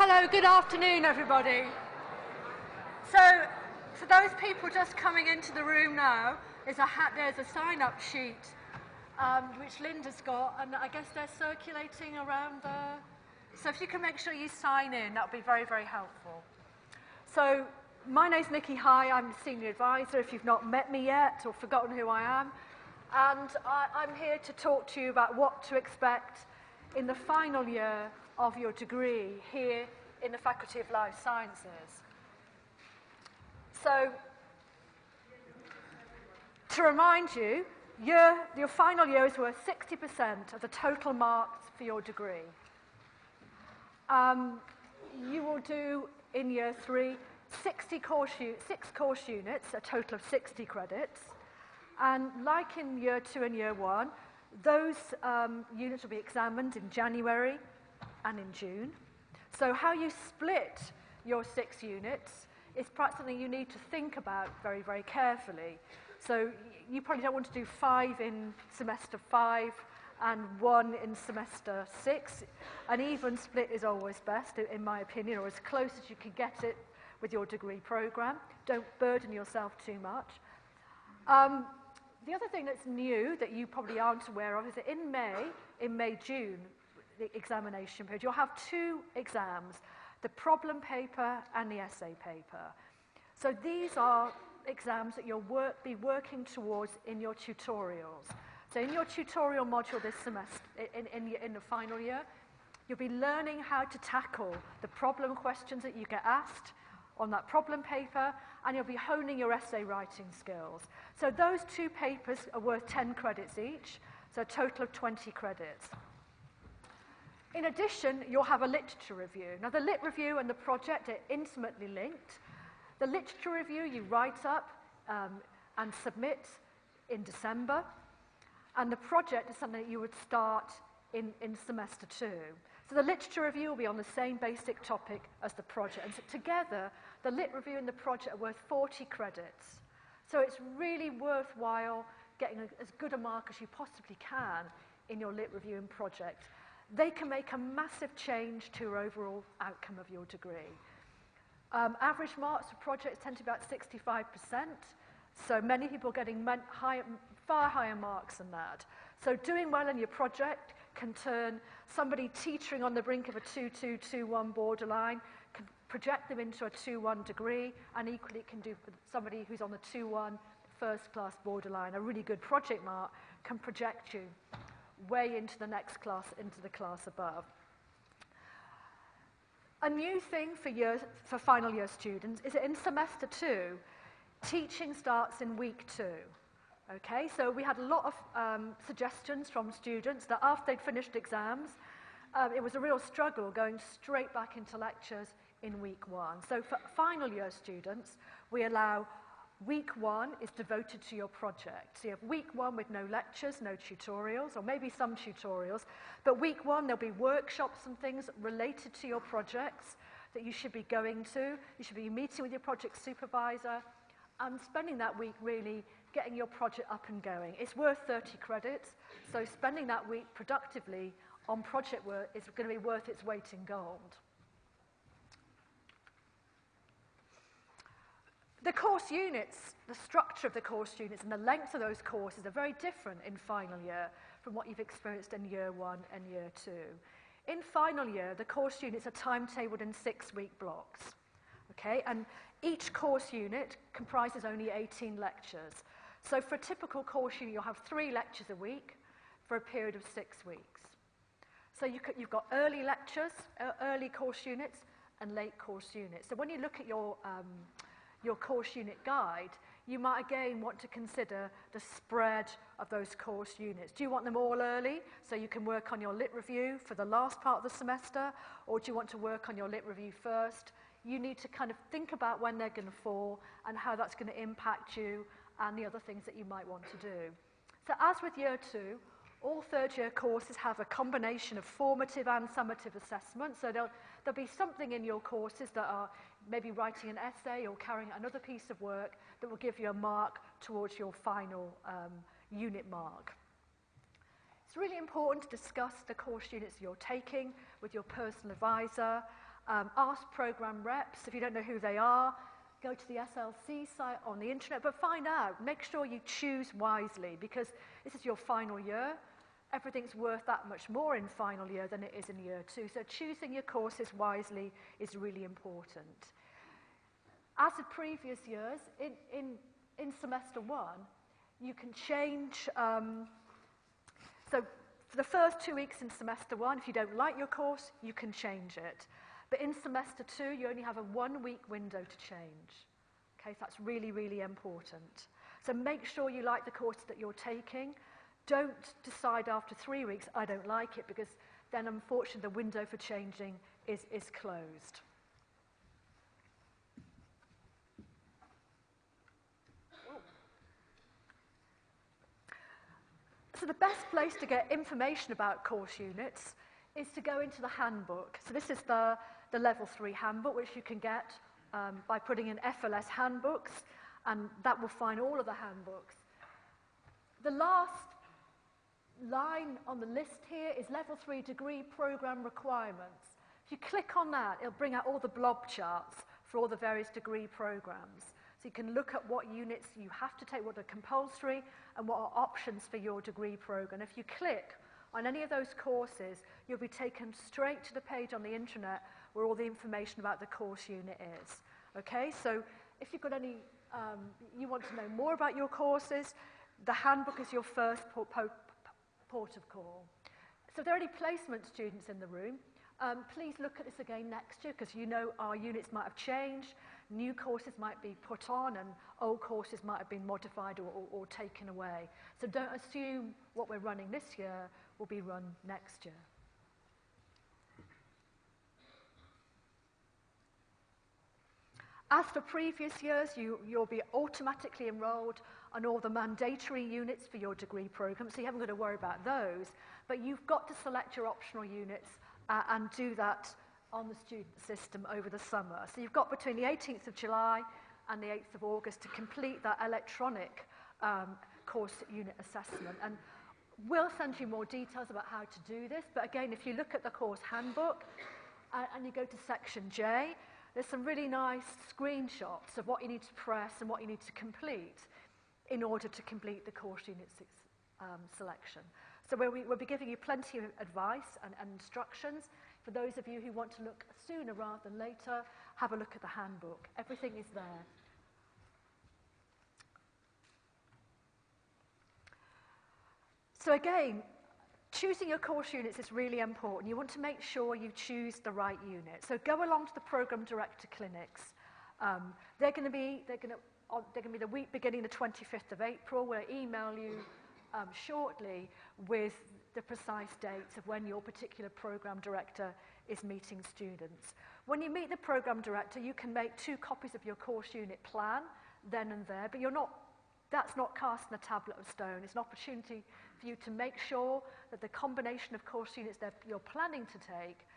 Hello, good afternoon, everybody. So, for those people just coming into the room now, there's a sign-up sheet which Linda's got, and I guess they're circulating around there. So if you can make sure you sign in, that would be very, very helpful. So, my name's Nicky High. I'm the Senior Advisor, if you've not met me yet or forgotten who I am. And I'm here to talk to you about what to expect in the final year of your degree here in the Faculty of Life Sciences. So, to remind you, your final year is worth 60% of the total marks for your degree. You will do, in year 3, 6 course units, a total of 60 credits. And like in year 2 and year 1, those units will be examined in January and in June. So how you split your 6 units is perhaps something you need to think about very, very carefully. So you probably don't want to do 5 in semester 5 and 1 in semester 6. An even split is always best, in my opinion, or as close as you can get it with your degree program. Don't burden yourself too much. The other thing that's new that you probably aren't aware of is that in May, June, the examination period, you'll have 2 exams, the problem paper and the essay paper. So these are exams that you'll be working towards in your tutorials. So in your tutorial module this semester, in the final year, you'll be learning how to tackle the problem questions that you get asked on that problem paper, and you'll be honing your essay writing skills. So those 2 papers are worth 10 credits each, so a total of 20 credits. In addition, you'll have a literature review. Now, the lit review and the project are intimately linked. The literature review you write up and submit in December, and the project is something that you would start in semester 2. So the literature review will be on the same basic topic as the project. And so together, the lit review and the project are worth 40 credits. So it's really worthwhile getting as good a mark as you possibly can in your lit review and project. They can make a massive change to your overall outcome of your degree. Average marks for projects tend to be about 65%. So many people are getting far higher marks than that. So doing well in your project can turn somebody teetering on the brink of a 2-2, 2-1 borderline, can project them into a 2-1 degree, and equally it can do for somebody who's on the 2-1 first class borderline. A really good project mark can project you way into the next class, into the class above. A new thing for final year students is that in semester 2, teaching starts in week 2. Okay, so we had a lot of suggestions from students that after they'd finished exams, it was a real struggle going straight back into lectures in week 1. So for final year students, we allow week 1 is devoted to your project. So you have week 1 with no lectures, no tutorials, or maybe some tutorials, but week 1 there'll be workshops and things related to your projects that you should be going to. You should be meeting with your project supervisor and spending that week really getting your project up and going. It's worth 30 credits, so spending that week productively on project work is going to be worth its weight in gold. The course units, the structure of the course units and the length of those courses are very different in final year from what you've experienced in year 1 and year 2. In final year, the course units are timetabled in 6-week blocks. Okay, and each course unit comprises only 18 lectures. So for a typical course unit, you'll have 3 lectures a week for a period of 6 weeks. So you've got early lectures, early course units, and late course units. So when you look at your course unit guide, you might again want to consider the spread of those course units. Do you want them all early so you can work on your lit review for the last part of the semester, or do you want to work on your lit review first? You need to kind of think about when they're going to fall and how that's going to impact you and the other things that you might want to do. So as with year 2, all third-year courses have a combination of formative and summative assessment. So there'll be something in your courses that are maybe writing an essay or carrying another piece of work that will give you a mark towards your final unit mark. It's really important to discuss the course units you're taking with your personal advisor Ask program reps. If you don't know who they are, go to the SLC site on the internet, but find out. Make sure you choose wisely, because this is your final year. Everything's worth that much more in final year than it is in year 2. So choosing your courses wisely is really important. As in previous years, in semester 1, you can change. So for the first 2 weeks in semester 1, if you don't like your course, you can change it. But in semester 2, you only have a 1-week window to change. Okay, so that's really, really important. So make sure you like the course that you're taking. Don't decide after 3 weeks, I don't like it, because then unfortunately the window for changing is closed. So the best place to get information about course units is to go into the handbook. So this is the Level 3 handbook, which you can get by putting in FLS handbooks, and that will find all of the handbooks. The last line on the list here is Level 3 degree program requirements. If you click on that, it'll bring out all the blob charts for all the various degree programs. So you can look at what units you have to take, what are compulsory, and what are options for your degree program. If you click on any of those courses, you'll be taken straight to the page on the internet where all the information about the course unit is. Okay, so if you've got any, you want to know more about your courses, the handbook is your first port of call. So if there are any placement students in the room, please look at this again next year, because you know our units might have changed, new courses might be put on, and old courses might have been modified or taken away. So don't assume what we're running this year will be run next year. As for previous years, you'll be automatically enrolled on all the mandatory units for your degree program, so you haven't got to worry about those, but you've got to select your optional units and do that on the student system over the summer. So you've got between the 18th of July and the 8th of August to complete that electronic course unit assessment. And we'll send you more details about how to do this, but again, if you look at the course handbook and you go to section J, there's some really nice screenshots of what you need to press and what you need to complete in order to complete the course unit selection. So we'll be giving you plenty of advice and instructions. For those of you who want to look sooner rather than later, have a look at the handbook. Everything is there. So again, choosing your course units is really important. You want to make sure you choose the right unit. So go along to the program director clinics. They're going to be the week beginning the 25th of April. We'll email you shortly with the precise dates of when your particular program director is meeting students. When you meet the program director, you can make 2 copies of your course unit plan then and there, but that's not cast in a tablet of stone. It's an opportunity for you to make sure that the combination of course units that you're planning to take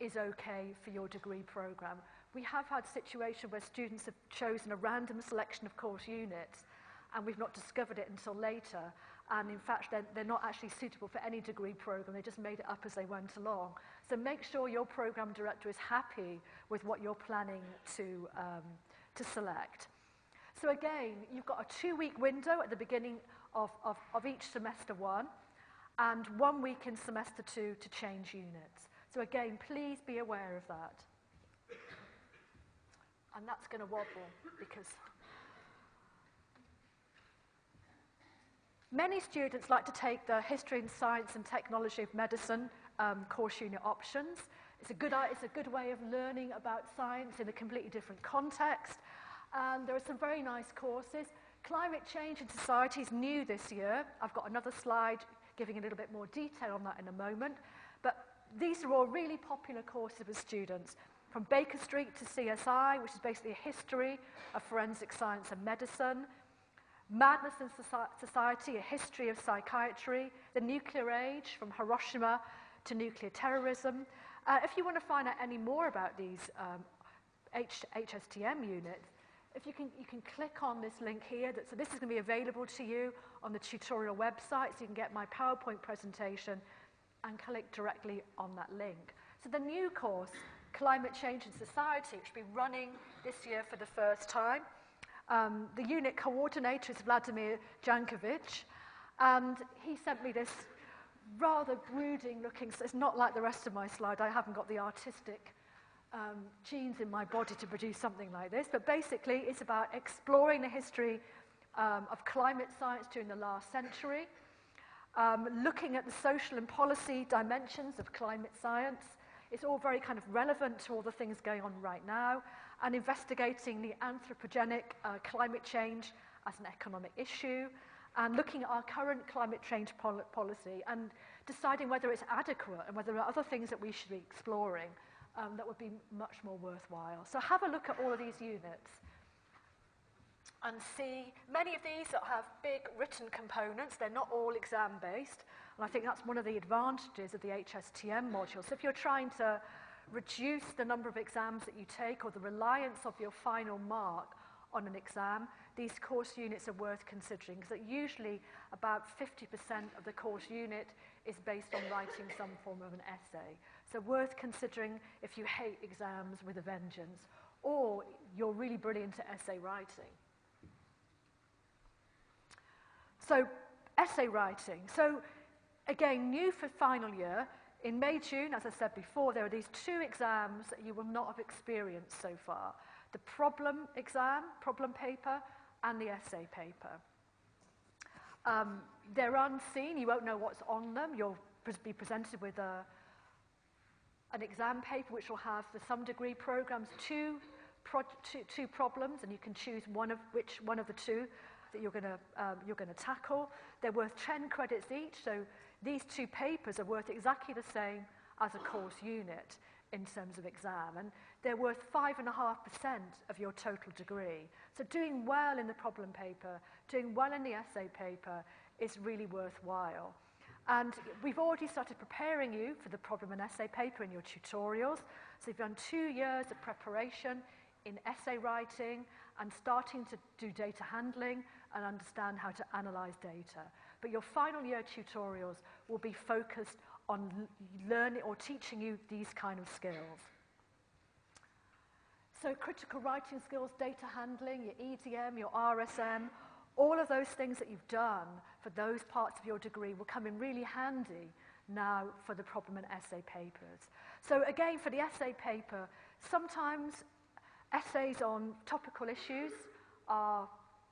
is okay for your degree program. We have had situations where students have chosen a random selection of course units, and we've not discovered it until later. And in fact, they're not actually suitable for any degree program. They just made it up as they went along. So make sure your program director is happy with what you're planning to select. So again, you've got a 2-week window at the beginning of each semester 1, and 1 week in semester 2 to change units. So again, please be aware of that. And that's going to wobble because many students like to take the History and Science and Technology of Medicine course unit options. It's a good way of learning about science in a completely different context. And there are some very nice courses. Climate Change in Society is new this year. I've got another slide giving a little bit more detail on that in a moment. But these are all really popular courses with students. From Baker Street to CSI, which is basically a history of forensic science and medicine. Madness in Society, a history of psychiatry. The Nuclear Age, from Hiroshima to nuclear terrorism. If you want to find out any more about these HSTM units, if you can click on this link here. So this is going to be available to you on the tutorial website, so you can get my PowerPoint presentation and click directly on that link. So the new course, Climate Change and Society, which will be running this year for the first time. The unit coordinator is Vladimir Jankovic, and he sent me this rather brooding looking, so it's not like the rest of my slide. I haven't got the artistic genes in my body to produce something like this, but basically it's about exploring the history of climate science during the last century, looking at the social and policy dimensions of climate science. It's all very kind of relevant to all the things going on right now, and investigating the anthropogenic climate change as an economic issue, and looking at our current climate change policy and deciding whether it's adequate and whether there are other things that we should be exploring that would be much more worthwhile. So have a look at all of these units and see many of these that have big written components. They're not all exam-based, and I think that's one of the advantages of the HSTM module. So if you're trying to reduce the number of exams that you take or the reliance of your final mark on an exam, these course units are worth considering, because usually about 50% of the course unit is based on writing some form of an essay. So worth considering if you hate exams with a vengeance, or you're really brilliant at essay writing. So essay writing. So again, new for final year. In May, June, as I said before, there are these two exams that you will not have experienced so far. The problem exam, problem paper, and the essay paper. They're unseen, you won't know what's on them. You'll be presented with an exam paper which will have, for some degree programs, two problems, and you can choose which one of the two that you're going to tackle. They're worth 10 credits each, so these two papers are worth exactly the same as a course unit in terms of exam, and they're worth 5.5% of your total degree. So doing well in the problem paper, doing well in the essay paper is really worthwhile. And we've already started preparing you for the problem and essay paper in your tutorials. So you've done 2 years of preparation in essay writing and starting to do data handling and understand how to analyze data. But your final year tutorials will be focused on learning or teaching you these kind of skills. So critical writing skills, data handling, your EDM, your RSM, all of those things that you've done for those parts of your degree will come in really handy now for the problem and essay papers. So again, for the essay paper, sometimes essays on topical issues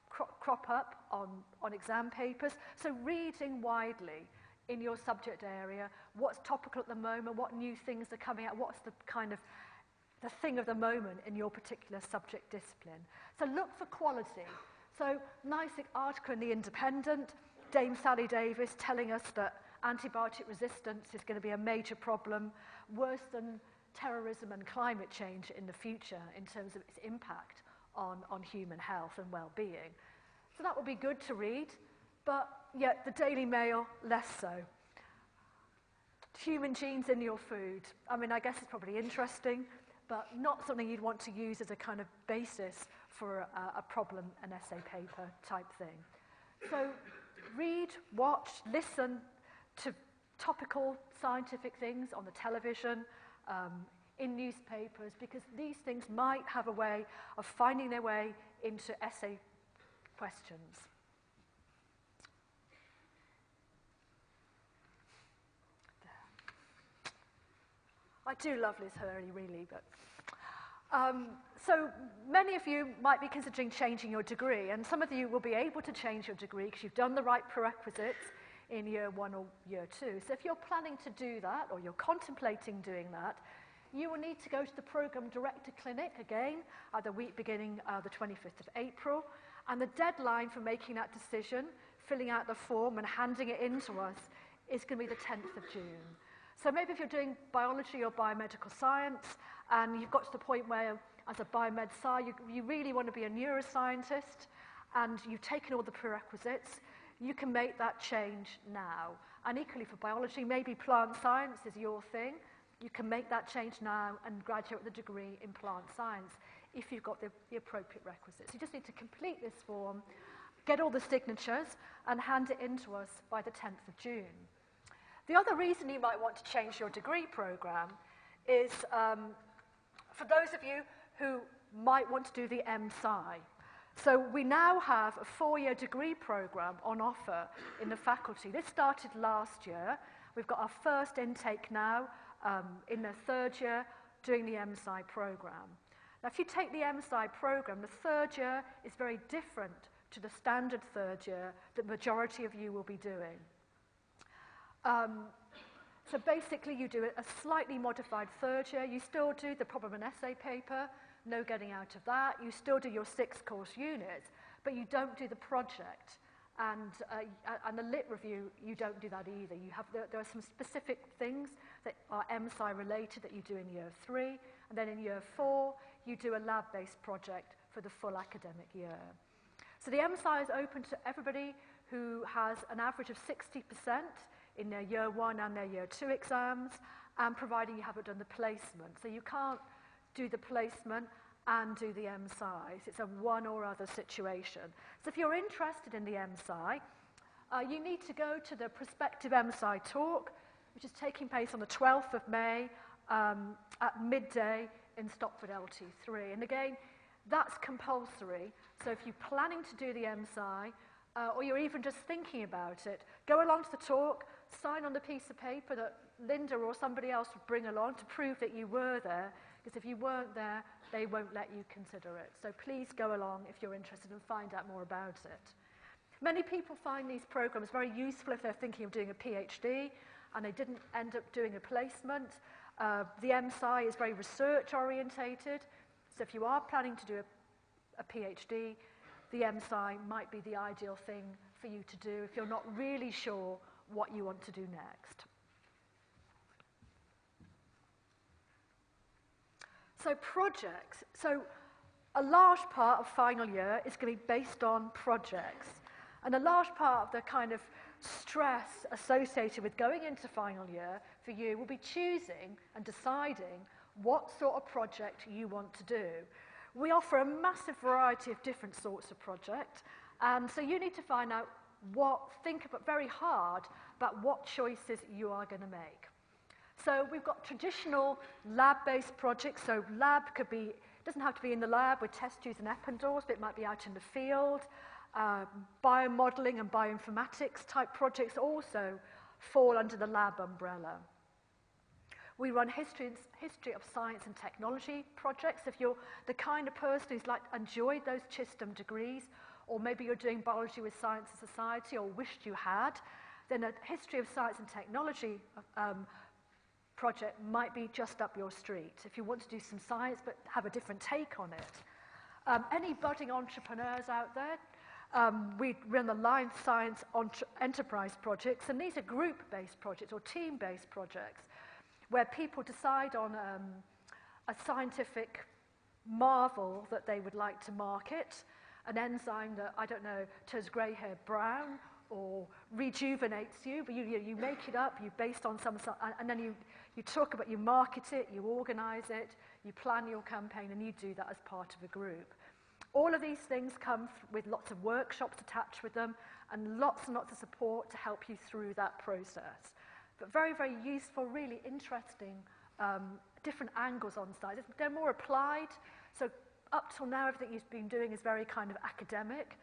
crop up on exam papers. So reading widely in your subject area, what's topical at the moment, what new things are coming out, what's the kind of the thing of the moment in your particular subject discipline. So look for quality. So nice article in The Independent, Dame Sally Davis telling us that antibiotic resistance is going to be a major problem, worse than terrorism and climate change in the future in terms of its impact on human health and well-being. So that would be good to read, but yet the Daily Mail, less so. Human genes in your food. I mean, I guess it's probably interesting, but not something you'd want to use as a kind of basis for a problem, an essay paper type thing. So read, watch, listen to topical scientific things on the television, in newspapers, because these things might have a way of finding their way into essay questions. I do love Liz Hurley, really, but... so many of you might be considering changing your degree, and some of you will be able to change your degree because you've done the right prerequisites in year 1 or year 2. So if you're planning to do that, or you're contemplating doing that, you will need to go to the Programme Director Clinic again at the week beginning the 25th of April, and the deadline for making that decision, filling out the form and handing it in to us, is going to be the 10th of June. So maybe if you're doing biology or biomedical science, and you've got to the point where, as a biomed sci, you really want to be a neuroscientist, and you've taken all the prerequisites, you can make that change now. And equally for biology, maybe plant science is your thing. You can make that change now and graduate with a degree in plant science if you've got the appropriate requisites. You just need to complete this form, get all the signatures, and hand it in to us by the 10th of June. The other reason you might want to change your degree programme is for those of you who might want to do the MSci. So we now have a 4-year degree program on offer in the faculty. This started last year. We've got our first intake now in the 3rd year doing the MSci program. Now, if you take the MSci program, the 3rd year is very different to the standard 3rd year that the majority of you will be doing. So basically, you do a slightly modified 3rd year. You still do the problem and essay paper, no getting out of that. You still do your 6 course units, but you don't do the project. And the lit review, you don't do that either. There are some specific things that are MSci related that you do in year 3, and then in year 4, you do a lab-based project for the full academic year. So the MSci is open to everybody who has an average of 60% in their year 1 and their year 2 exams, and providing you haven't done the placement. So you can't do the placement and do the MSci. It's a one or other situation. So if you're interested in the MSci, you need to go to the prospective MSci talk, which is taking place on the 12th of May at midday in Stopford LT3. And again, that's compulsory. So if you're planning to do the MSci, or you're even just thinking about it, go along to the talk, sign on the piece of paper that Linda or somebody else would bring along to prove that you were there, because if you weren't there, they won't let you consider it. So please go along if you're interested and find out more about it. Many people find these programs very useful if they're thinking of doing a PhD and they didn't end up doing a placement. The MSci is very research orientated, so if you are planning to do a PhD, the MSci might be the ideal thing for you to do if you're not really sure what you want to do next. So projects. So a large part of final year is going to be based on projects. And a large part of the kind of stress associated with going into final year for you will be choosing and deciding what sort of project you want to do. We offer a massive variety of different sorts of projects, and so you need to find out think about very hard about what choices you are going to make. So we've got traditional lab-based projects. So lab doesn't have to be in the lab with test tubes and Eppendorfs, but it might be out in the field. Biomodeling and bioinformatics type projects also fall under the lab umbrella. We run history of science and technology projects. If you're the kind of person who's enjoyed those Chisholm degrees, or maybe you're doing biology with Science and Society or wished you had, then a history of science and technology project might be just up your street. If you want to do some science but have a different take on it. Any budding entrepreneurs out there, we run the Life Science Enterprise projects, and these are group-based projects or team-based projects where people decide on a scientific marvel that they would like to market, an enzyme that, I don't know, turns grey hair brown or rejuvenates you, but you make it up, you based on and then you talk about, you market it, you organize it, you plan your campaign, and you do that as part of a group. All of these things come with lots of workshops attached with them and lots of support to help you through that process. But very, very useful, really interesting, different angles on site. They're more applied, so up till now everything you've been doing is very kind of academic.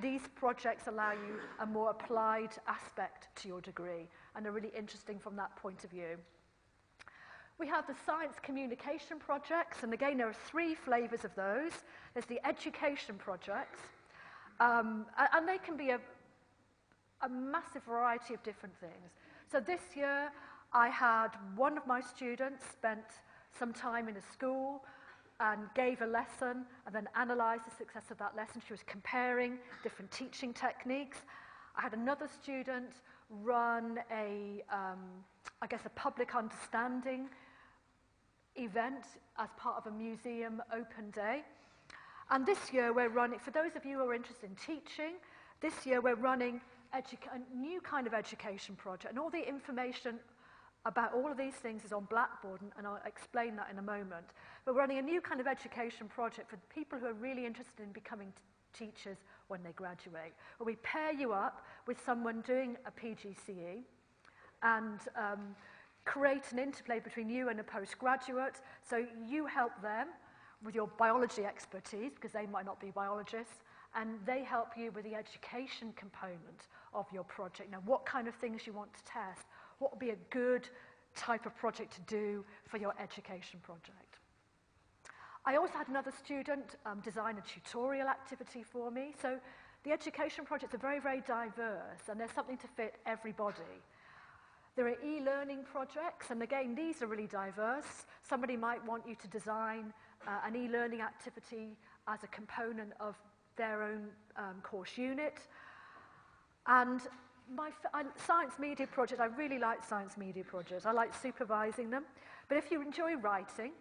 These projects allow you a more applied aspect to your degree and are really interesting from that point of view. We have the science communication projects, and again there are 3 flavours of those. There's the education projects, and they can be a massive variety of different things. So this year I had one of my students spent some time in a school and gave a lesson and then analysed the success of that lesson. She was comparing different teaching techniques. I had another student run a public understanding event as part of a museum open day. And this year we're running, for those of you who are interested in teaching, this year we're running a new kind of education project. And all the information about all of these things is on Blackboard, and I'll explain that in a moment. We're running a new kind of education project for people who are really interested in becoming teachers when they graduate, where we pair you up with someone doing a PGCE, and create an interplay between you and a postgraduate, so you help them with your biology expertise, because they might not be biologists, and they help you with the education component of your project. Now, what kind of things you want to test? What would be a good type of project to do for your education project? I also had another student design a tutorial activity for me. So the education projects are very, very diverse, and there's something to fit everybody. There are e-learning projects, and again, these are really diverse. Somebody might want you to design an e-learning activity as a component of their own course unit. And my science media project, I really like science media projects. I like supervising them. But if you enjoy writing,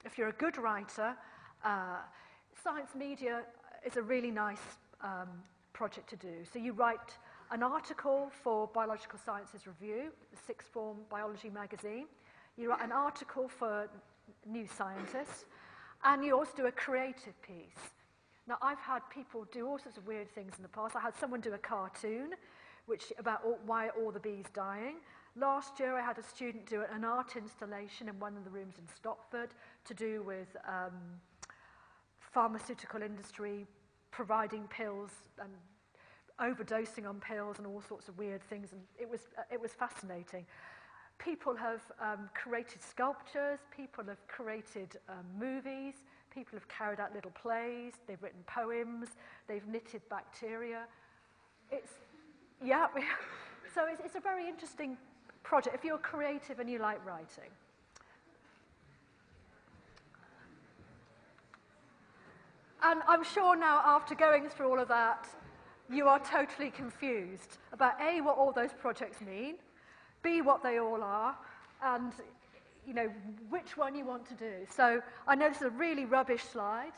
if you're a good writer, science media is a really nice project to do. So you write an article for Biological Sciences Review, the sixth form biology magazine. You write an article for New Scientist, and you also do a creative piece. Now, I've had people do all sorts of weird things in the past. I had someone do a cartoon about why are all the bees dying. Last year, I had a student do an art installation in one of the rooms in Stopford to do with pharmaceutical industry providing pills and overdosing on pills and all sorts of weird things, and it was fascinating. People have created sculptures, people have created movies, people have carried out little plays, they've written poems, they've knitted bacteria. So it's a very interesting project if you're creative and you like writing. And I'm sure now, after going through all of that, you are totally confused about A, what all those projects mean, B, what they all are, and which one you want to do. So I know this is a really rubbish slide,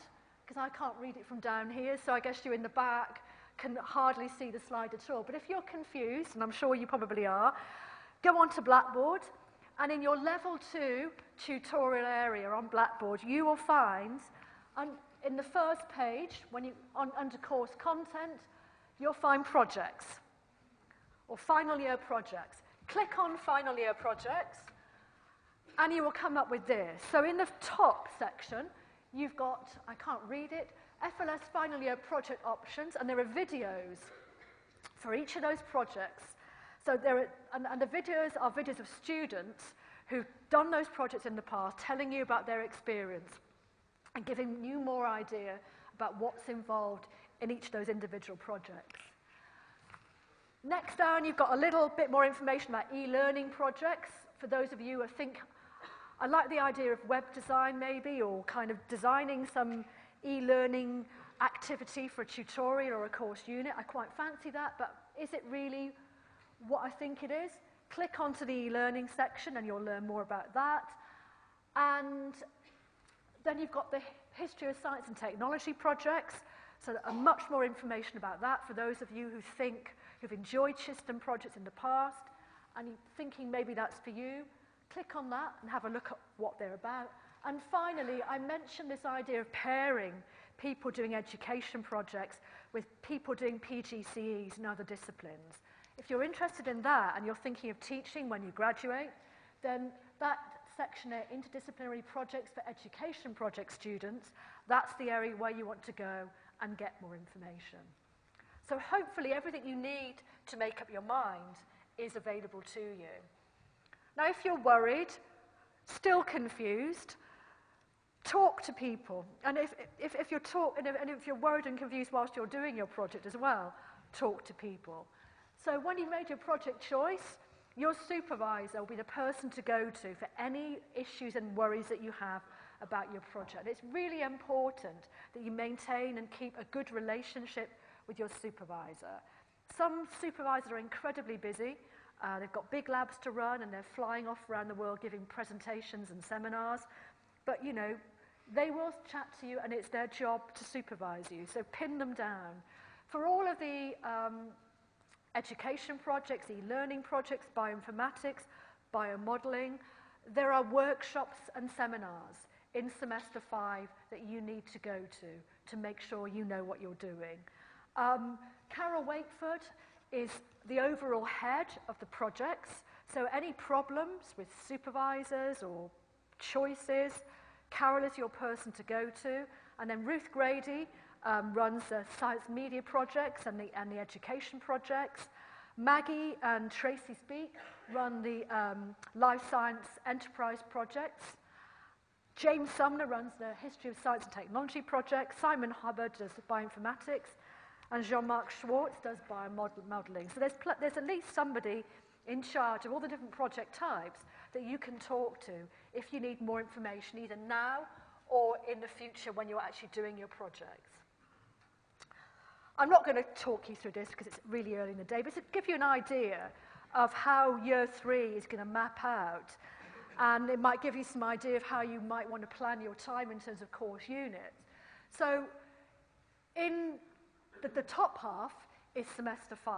because I can't read it from down here, so I guess you in the back can hardly see the slide at all. But if you're confused, and I'm sure you probably are, go onto Blackboard, and in your level 2 tutorial area on Blackboard, you will find, in the first page, under course content, you'll find projects, or final year projects. Click on final year projects, and you will come up with this. So in the top section, you've got, I can't read it, FLS final year project options, and there are videos for each of those projects. So and the videos are videos of students who've done those projects in the past, telling you about their experience and giving you more idea about what's involved in each of those individual projects. Next down, you've got a little bit more information about e-learning projects. For those of you who think, I like the idea of web design maybe, or kind of designing some e-learning activity for a tutorial or a course unit. I quite fancy that, but is it really what I think it is? Click onto the e-learning section and you'll learn more about that. And then you've got the history of science and technology projects, so much more information about that for those of you who've enjoyed system projects in the past and you're thinking maybe that's for you. Click on that and have a look at what they're about. And finally, I mentioned this idea of pairing people doing education projects with people doing PGCEs and other disciplines. If you're interested in that and you're thinking of teaching when you graduate, then that section there, interdisciplinary projects for education project students, that's the area where you want to go and get more information. So hopefully everything you need to make up your mind is available to you. Now, if you're worried, still confused, talk to people. And if you're worried and confused whilst you're doing your project as well, talk to people. So when you've made your project choice, your supervisor will be the person to go to for any issues and worries that you have about your project. It's really important that you maintain and keep a good relationship with your supervisor. Some supervisors are incredibly busy. They've got big labs to run and they're flying off around the world giving presentations and seminars. But, they will chat to you and it's their job to supervise you. So pin them down. For all of the education projects, e-learning projects, bioinformatics, biomodeling, there are workshops and seminars in semester 5 that you need to go to make sure you know what you're doing. Carol Wakeford is the overall head of the projects, So any problems with supervisors or choices, Carol is your person to go to. And then Ruth Grady runs the science media projects and the education projects. Maggie and Tracy Speak run the life science enterprise projects. James Sumner runs the history of science and technology project. Simon Hubbard does bioinformatics. And Jean-Marc Schwartz does biomodeling. So there's at least somebody in charge of all the different project types that you can talk to if you need more information, either now or in the future when you're actually doing your projects. I'm not going to talk you through this because it's really early in the day, but to give you an idea of how year 3 is going to map out, and it might give you some idea of how you might want to plan your time in terms of course units. So in the top half is semester 5.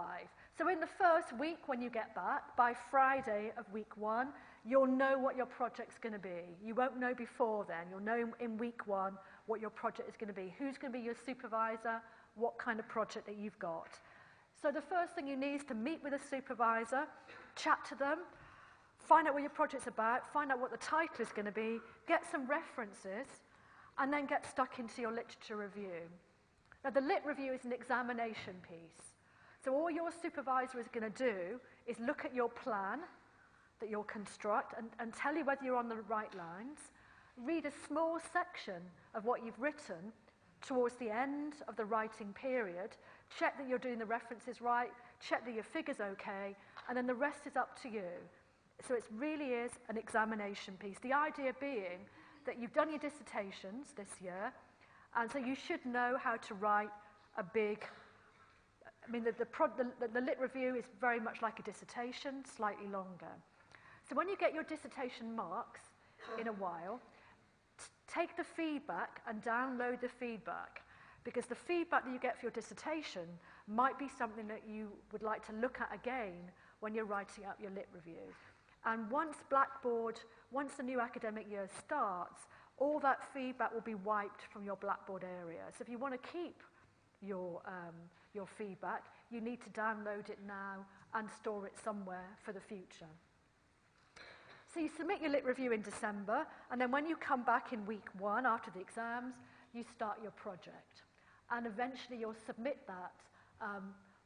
So in the first week when you get back, by Friday of week 1, you'll know what your project's going to be. You won't know before then. You'll know in week 1 what your project is going to be. Who's going to be your supervisor, what kind of project that you've got. So the first thing you need is to meet with a supervisor, chat to them, find out what your project's about, find out what the title is going to be, get some references, and then get stuck into your literature review. Now, the lit review is an examination piece. So all your supervisor is going to do is look at your plan that you'll construct and tell you whether you're on the right lines, read a small section of what you've written towards the end of the writing period, check that you're doing the references right, check that your figure's okay, and then the rest is up to you. So it really is an examination piece. The idea being that you've done your dissertations this year, and so you should know how to write a big, I mean, the lit review is very much like a dissertation, slightly longer. So when you get your dissertation marks in a while, take the feedback and download the feedback, because the feedback that you get for your dissertation might be something that you would like to look at again when you're writing up your lit review. And once the new academic year starts, all that feedback will be wiped from your Blackboard area. So if you want to keep your feedback, you need to download it now and store it somewhere for the future. So you submit your lit review in December, and then when you come back in week 1 after the exams, you start your project. And eventually you'll submit that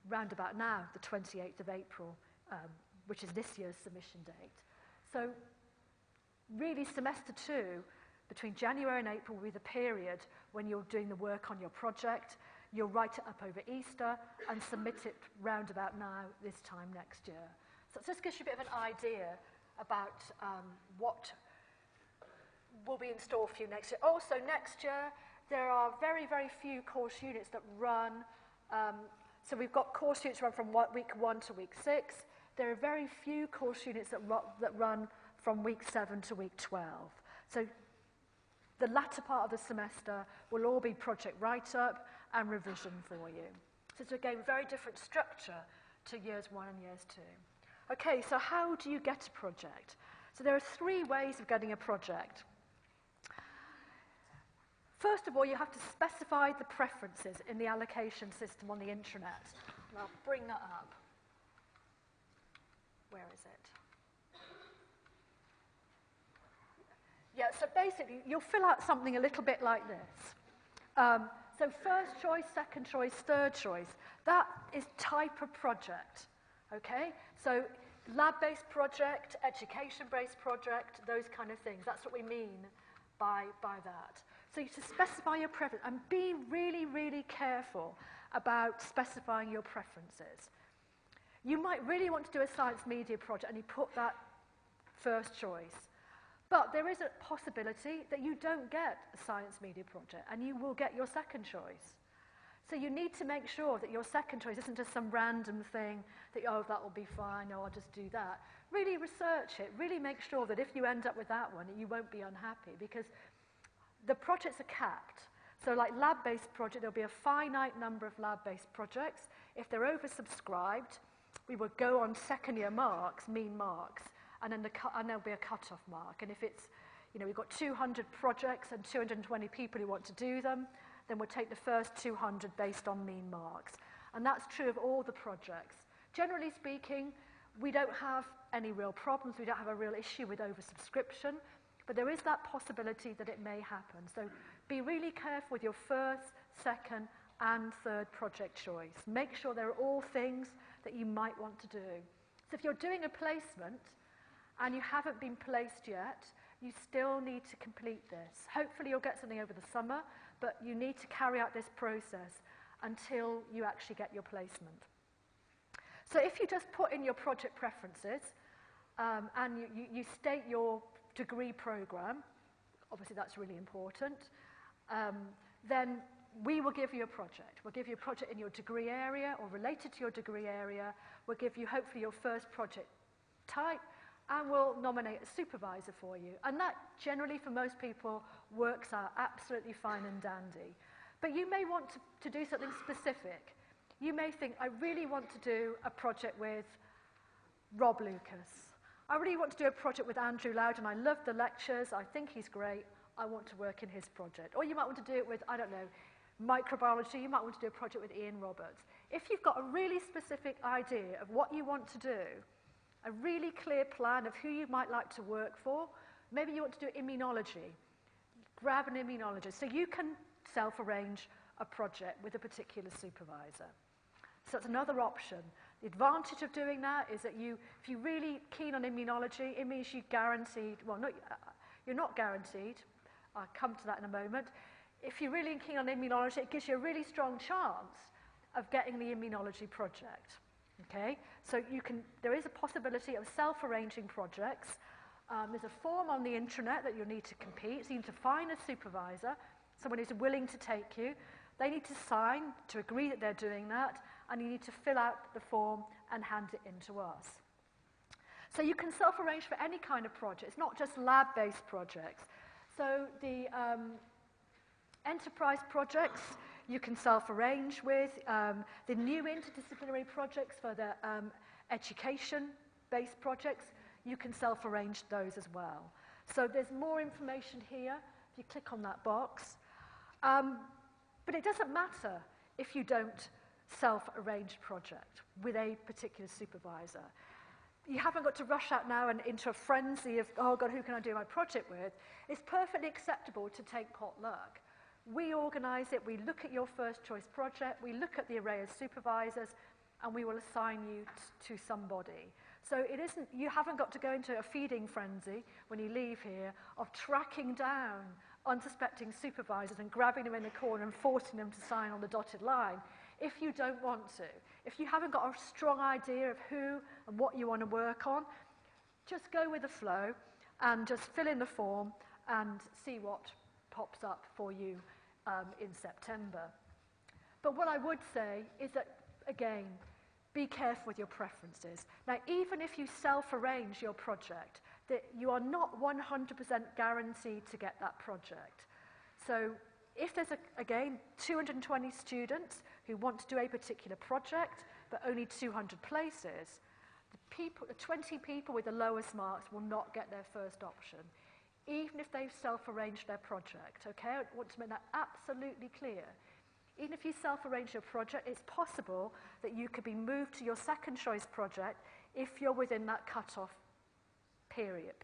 round about now, the 28th of April, which is this year's submission date. So really semester 2, between January and April, will be the period when you're doing the work on your project. You'll write it up over Easter and submit it round about now, this time next year. So it just gives you a bit of an idea about what will be in store for you next year. Also, next year, there are very, very few course units that run. So we've got course units run from week 1 to week 6. There are very few course units that run from week 7 to week 12. So the latter part of the semester will all be project write-up and revision for you. So it's, again, very different structure to years 1 and years 2. Okay, so how do you get a project? So there are 3 ways of getting a project. First of all, you have to specify the preferences in the allocation system on the intranet. And I'll bring that up. Where is it? Yeah, so basically, you'll fill out something a little bit like this. So first choice, second choice, third choice. That is type of project, okay? So lab-based project, education-based project, those kind of things. That's what we mean by that. So you to specify your preference and be really, really careful about specifying your preferences. You might really want to do a science media project and you put that first choice. But there is a possibility that you don't get a science media project and you will get your second choice. So you need to make sure that your second choice isn't just some random thing that, oh, that will be fine, no, I'll just do that. Really research it. Really make sure that if you end up with that one, you won't be unhappy, because the projects are capped. So like lab-based project, there'll be a finite number of lab-based projects. If they're oversubscribed, we will go on second year marks, mean marks, and then there'll be a cut-off mark. And if it's, we've got 200 projects and 220 people who want to do them, then we'll take the first 200 based on mean marks. And that's true of all the projects. Generally speaking, we don't have any real problems. We don't have a real issue with oversubscription. But there is that possibility that it may happen. So be really careful with your first, second, and third project choice. Make sure they're all things that you might want to do. So if you're doing a placement and you haven't been placed yet, you still need to complete this. Hopefully you'll get something over the summer, but you need to carry out this process until you actually get your placement. So if you just put in your project preferences and you state your degree program, obviously that's really important, then we will give you a project. We'll give you a project in your degree area or related to your degree area. We'll give you hopefully your first project type, and we'll nominate a supervisor for you. And that generally for most people works out absolutely fine and dandy. But you may want to do something specific. You may think, I really want to do a project with Rob Lucas. I really want to do a project with Andrew Loudon. I love the lectures. I think he's great. I want to work in his project. Or you might want to do it with, I don't know, microbiology. You might want to do a project with Ian Roberts. If you've got a really specific idea of what you want to do, a really clear plan of who you might like to work for, maybe you want to do immunology. Grab an immunologist. So you can self-arrange a project with a particular supervisor. So that's another option. The advantage of doing that is that if you're really keen on immunology, it means you're guaranteed, well, you're not guaranteed. I'll come to that in a moment. If you're really keen on immunology, it gives you a really strong chance of getting the immunology project. Okay? So there is a possibility of self-arranging projects. There's a form on the intranet that you'll need to complete. So you need to find a supervisor, someone who's willing to take you. They need to sign to agree that they're doing that, and you need to fill out the form and hand it in to us. So you can self-arrange for any kind of project. It's not just lab-based projects. So the enterprise projects you can self-arrange with. The new interdisciplinary projects for the education-based projects, you can self-arrange those as well. So there's more information here if you click on that box. But it doesn't matter if you don't self-arrange a project with a particular supervisor. You haven't got to rush out now and into a frenzy of, oh God, who can I do my project with? It's perfectly acceptable to take potluck. We organise it, we look at your first choice project, we look at the array of supervisors, and we will assign you to somebody. So you haven't got to go into a feeding frenzy when you leave here of tracking down unsuspecting supervisors and grabbing them in the corner and forcing them to sign on the dotted line if you don't want to. If you haven't got a strong idea of who and what you want to work on, just go with the flow and just fill in the form and see what pops up for you in September. But what I would say is that, again, be careful with your preferences. Now, even if you self-arrange your project, that you are not 100% guaranteed to get that project. So if there's, again, 220 students who want to do a particular project, but only 200 places, the 20 people with the lowest marks will not get their first option, even if they've self-arranged their project, okay? I want to make that absolutely clear. Even if you self-arrange your project, it's possible that you could be moved to your second choice project if you're within that cut-off period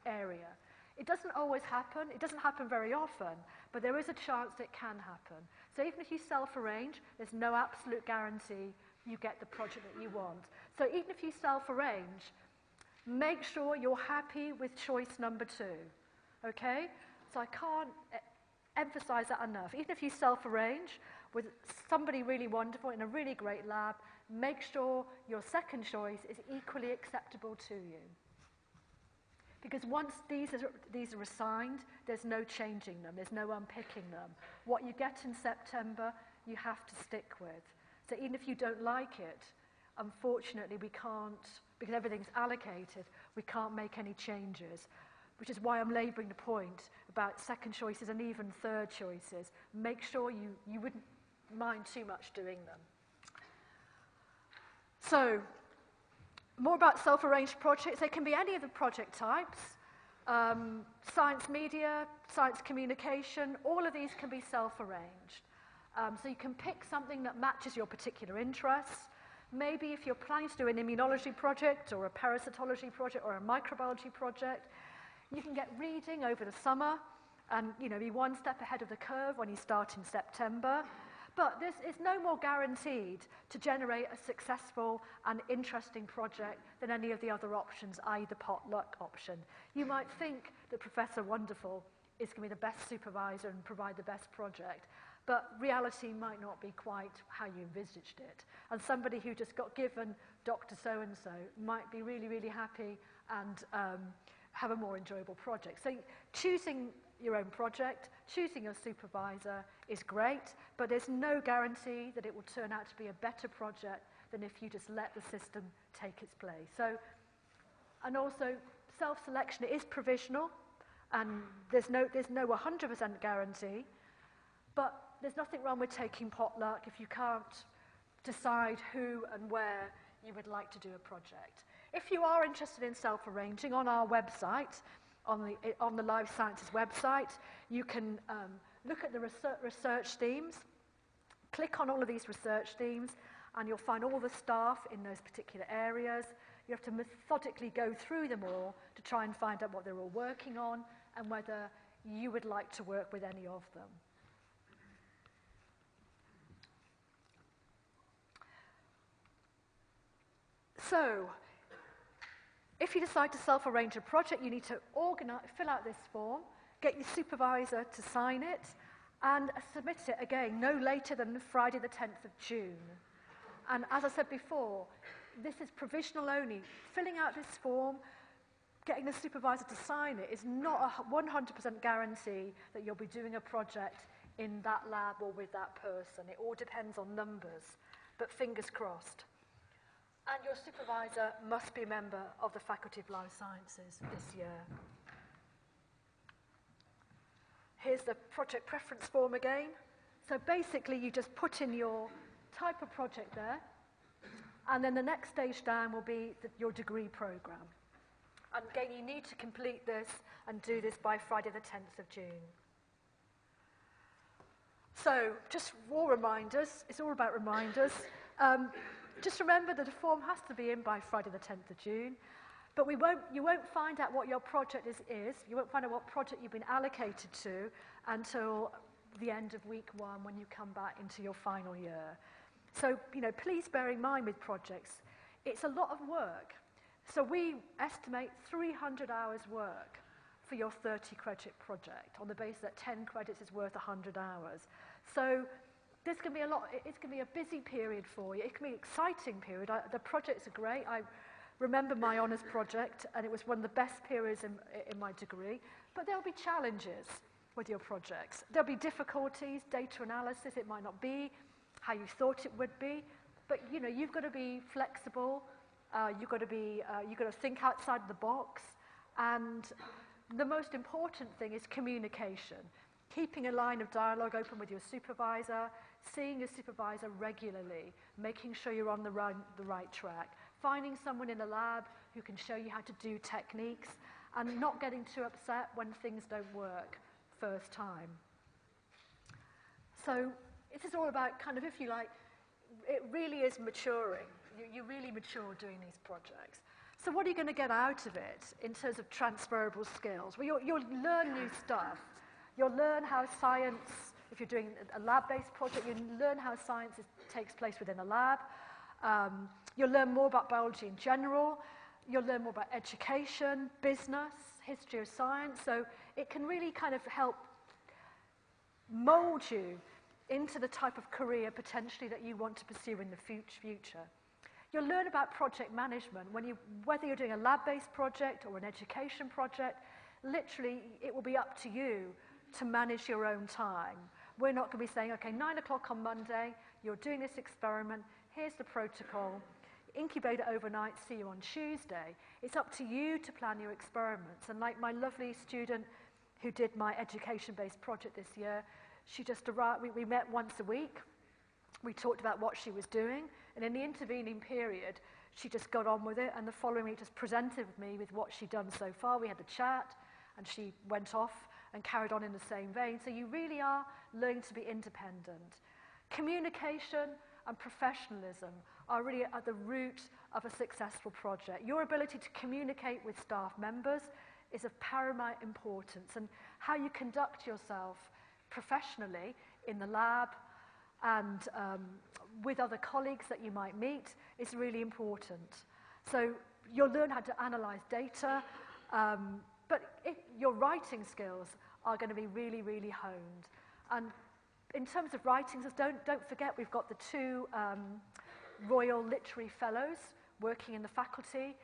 area. It doesn't always happen. It doesn't happen very often, but there is a chance that it can happen. So even if you self-arrange, there's no absolute guarantee you get the project that you want. So even if you self-arrange, make sure you're happy with choice number 2, okay? So I can't emphasize that enough. Even if you self-arrange with somebody really wonderful in a really great lab, make sure your second choice is equally acceptable to you. Because once these are assigned, there's no changing them, there's no unpicking them. What you get in September, you have to stick with. So even if you don't like it, unfortunately we can't, because everything's allocated, we can't make any changes. Which is why I'm labouring the point about second choices and even third choices. Make sure you wouldn't mind too much doing them. So, more about self-arranged projects. They can be any of the project types. Science media, science communication, all of these can be self-arranged. So you can pick something that matches your particular interests. Maybe if you're planning to do an immunology project or a parasitology project or a microbiology project, you can get reading over the summer and be one step ahead of the curve when you start in September. But this is no more guaranteed to generate a successful and interesting project than any of the other options, i.e. the potluck option. You might think that Professor Wonderful is going to be the best supervisor and provide the best project, but reality might not be quite how you envisaged it. And somebody who just got given Dr. So-and-so might be really, really happy and have a more enjoyable project. So choosing your own project, choosing your supervisor is great, but there's no guarantee that it will turn out to be a better project than if you just let the system take its place. So, and also self-selection is provisional, and there's no 100% guarantee, but there's nothing wrong with taking potluck if you can't decide who and where you would like to do a project. If you are interested in self-arranging, on our website, on the Life Sciences website, you can look at the research themes, click on all of these research themes, and you'll find all the staff in those particular areas. You have to methodically go through them all to try and find out what they're all working on and whether you would like to work with any of them. So, if you decide to self-arrange a project, you need to fill out this form, get your supervisor to sign it, and submit it again no later than Friday the 10th of June. And as I said before, this is provisional only. Filling out this form, getting the supervisor to sign it is not a 100% guarantee that you'll be doing a project in that lab or with that person. It all depends on numbers, but fingers crossed. And your supervisor must be a member of the Faculty of Life Sciences this year. Here's the project preference form again. So basically you just put in your type of project there, and then the next stage down will be your degree program. And again, you need to complete this and do this by Friday the 10th of June. So just all reminders, it's all about reminders. Just remember that the form has to be in by Friday the 10th of June, but you won't find out what your project is. You won't find out what project you've been allocated to until the end of week 1 when you come back into your final year. So, please bear in mind with projects, it's a lot of work. So we estimate 300 hours work for your 30 credit project on the basis that 10 credits is worth 100 hours. So there's going to be it's going to be a busy period for you. It can be an exciting period. The projects are great. I remember my honours project, and it was one of the best periods in my degree. But there'll be challenges with your projects. There'll be difficulties, data analysis. It might not be how you thought it would be. But you've got to be flexible. You've got to think outside the box. And the most important thing is communication. Keeping a line of dialogue open with your supervisor, seeing your supervisor regularly, making sure you're on the right track, finding someone in the lab who can show you how to do techniques, and not getting too upset when things don't work first time. So this is all about kind of, if you like, it really is maturing. You really mature doing these projects. So what are you going to get out of it in terms of transferable skills? Well, you'll learn new stuff. You'll learn how science, if you're doing a lab-based project, you'll learn how science takes place within a lab. You'll learn more about biology in general. You'll learn more about education, business, history of science. So it can really kind of help mold you into the type of career potentially that you want to pursue in the future. You'll learn about project management. Whether you're doing a lab-based project or an education project, literally it will be up to you to manage your own time. We're not going to be saying, okay, 9 o'clock on Monday, you're doing this experiment, here's the protocol, incubate it overnight, see you on Tuesday. It's up to you to plan your experiments. And like my lovely student who did my education-based project this year, she just arrived, we met once a week, we talked about what she was doing, and in the intervening period, she just got on with it, and the following week just presented me with what she'd done so far. We had a chat, and she went off and carried on in the same vein. So you really are learning to be independent. Communication and professionalism are really at the root of a successful project. Your ability to communicate with staff members is of paramount importance, and how you conduct yourself professionally in the lab and with other colleagues that you might meet is really important. So you'll learn how to analyze data, but your writing skills are going to be really, really honed. And in terms of writing, don't forget we've got the 2 Royal Literary Fellows working in the faculty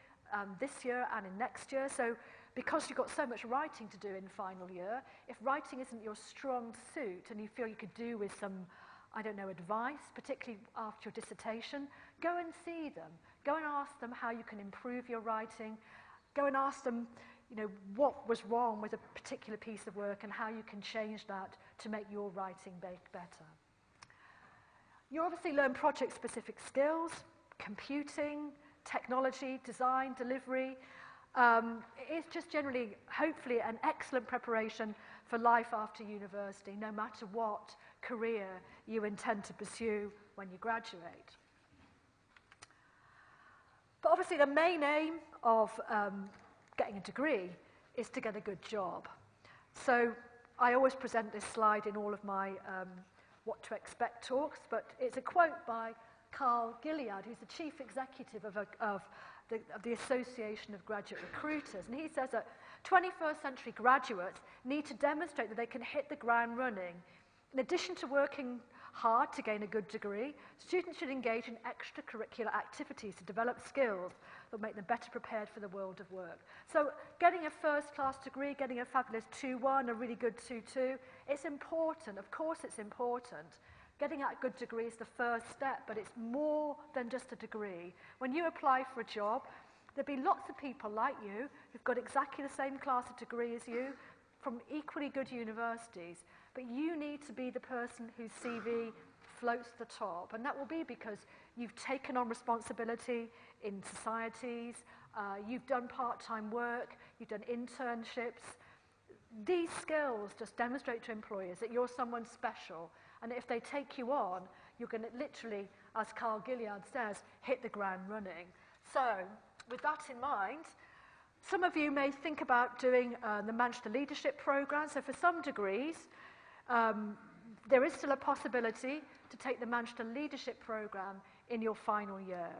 this year and in next year. So because you've got so much writing to do in final year, if writing isn't your strong suit and you feel you could do with some, I don't know, advice, particularly after your dissertation, go and see them. Go and ask them how you can improve your writing. Go and ask them, you know, what was wrong with a particular piece of work and how you can change that to make your writing better. You obviously learn project-specific skills, computing, technology, design, delivery. It's just generally, hopefully, an excellent preparation for life after university, no matter what career you intend to pursue when you graduate. But obviously the main aim of getting a degree is to get a good job. So I always present this slide in all of my what to expect talks, but it's a quote by Carl Gilead, who's the chief executive of the Association of Graduate Recruiters. And he says that 21st century graduates need to demonstrate that they can hit the ground running. In addition to working hard to gain a good degree, students should engage in extracurricular activities to develop skills that make them better prepared for the world of work. So getting a first-class degree, getting a fabulous 2-1, a really good 2-2, it's important. Of course it's important. Getting a good degree is the first step, but it's more than just a degree. When you apply for a job, there'll be lots of people like you who've got exactly the same class of degree as you from equally good universities, but you need to be the person whose CV floats to the top, and that will be because you've taken on responsibility in societies, you've done part-time work, you've done internships. These skills just demonstrate to employers that you're someone special, and if they take you on, you're going to literally, as Carl Gilead says, hit the ground running. So, with that in mind, some of you may think about doing the Manchester Leadership Programme. So for some degrees, there is still a possibility to take the Manchester Leadership Programme in your final year.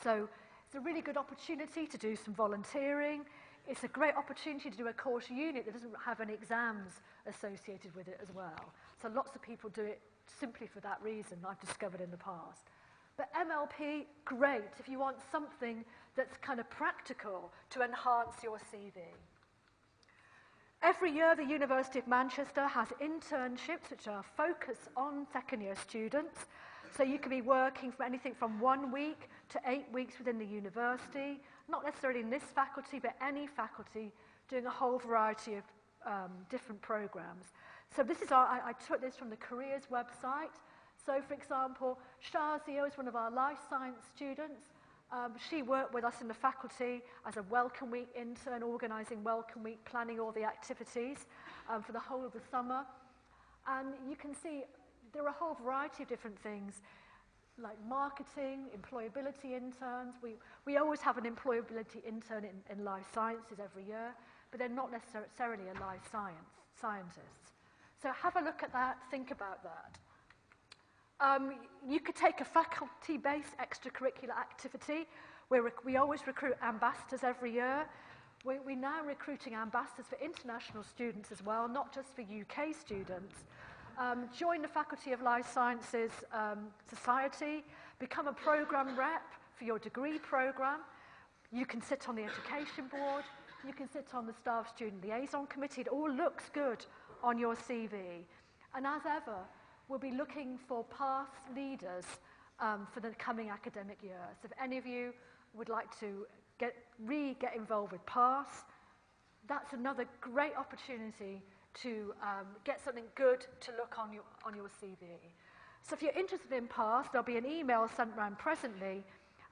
So it's a really good opportunity to do some volunteering. It's a great opportunity to do a course unit that doesn't have any exams associated with it as well. So lots of people do it simply for that reason, I've discovered in the past. But MLP, great if you want something that's kind of practical to enhance your CV. Every year, the University of Manchester has internships which are focused on second-year students. So you can be working for anything from 1 week to 8 weeks within the university, not necessarily in this faculty, but any faculty, doing a whole variety of different programs. So this is I took this from the careers website. So for example, Shazia is one of our life science students. She worked with us in the faculty as a Welcome Week intern, organising Welcome Week, planning all the activities for the whole of the summer. And you can see there are a whole variety of different things, like marketing, employability interns. We always have an employability intern in life sciences every year, but they're not necessarily a life scientist. So have a look at that, think about that. You could take a faculty-based extracurricular activity where we always recruit ambassadors every year. We're now recruiting ambassadors for international students as well, not just for UK students. Join the Faculty of Life Sciences Society, become a programme rep for your degree programme. You can sit on the education board, you can sit on the staff student liaison committee. It all looks good on your CV. And as ever, we'll be looking for past leaders for the coming academic year. So if any of you would like to get involved with PASS, that's another great opportunity to get something good to look on your CV. So if you're interested in PASS, there'll be an email sent around presently.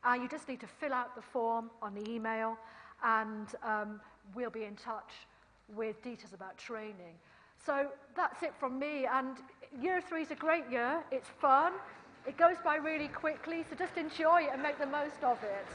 You just need to fill out the form on the email, and we'll be in touch with details about training. So that's it from me, and year 3 is a great year. It's fun. It goes by really quickly, so just enjoy it and make the most of it.